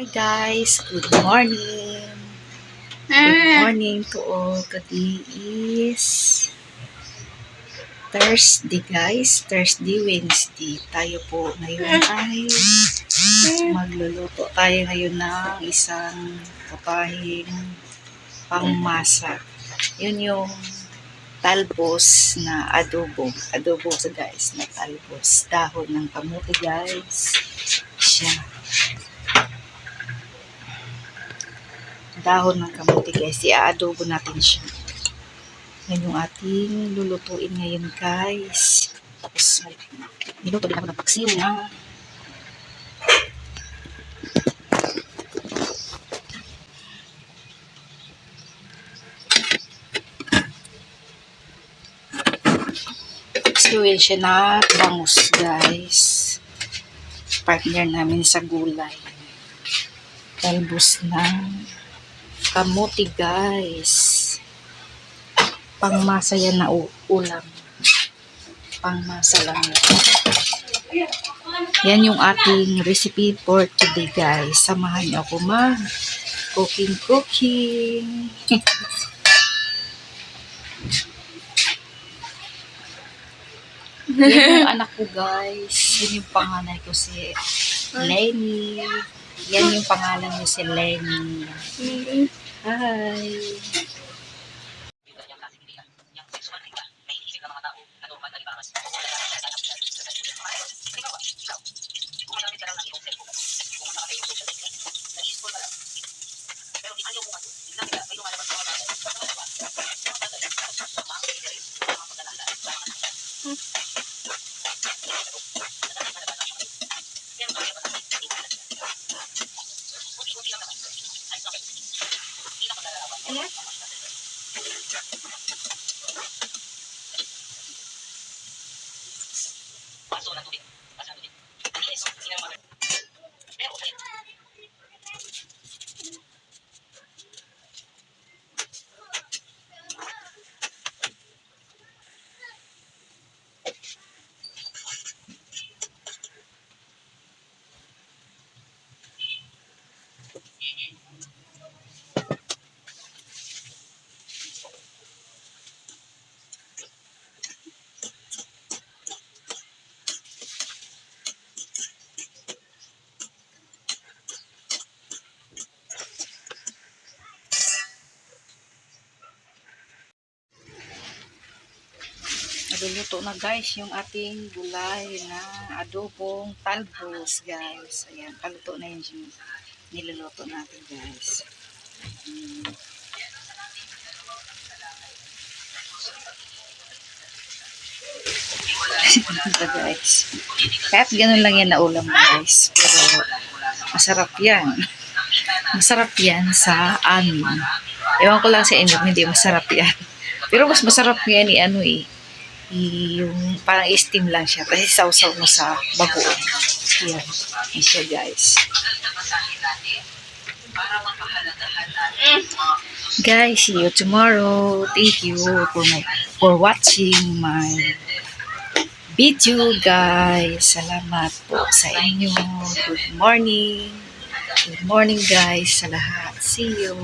Hi guys, good morning. Good morning to all. Today is Thursday guys. Thursday, Wednesday. Tayo po ngayon ay magluluto tayo ngayon ng isang papahing pangmasa. Yun yung talbos na adobo. Adobo sa guys na talbos. Dahon ng kamote guys. Siya. Dahon ng kamote guys. I-adobo natin siya. Yan yung ating lulutuin ngayon guys. Tapos niluto din ako ng paksiw na paksiwin siya na bangus guys. Partner namin sa gulay. Talbos ng kamote guys. Pangmasa yan na ulam. Pangmasa lang yan. Yan yung ating recipe for today guys. Samahan niyo ako mag cooking. Yan yung anak ko guys. Yan yung panganay ko si Lenny. Yan yung pangalan niya si Lenny. Hi. Nagluluto na guys yung ating gulay na adobong talbos guys. Ayan, kaluto na yung niluluto natin guys. Ito guys. Kahit ganun lang yan na ulam guys. Pero masarap yan. Masarap yan sa amin. Ewan ko lang sa inyo, hindi masarap yan. Pero mas masarap yan yung parang steam lang siya kasi sausaw mo sa bagoong. Yan. Yan siya guys. Guys, see you tomorrow. Thank you for watching my video guys. Salamat po sa inyo. Good morning. Good morning guys sa lahat. See you.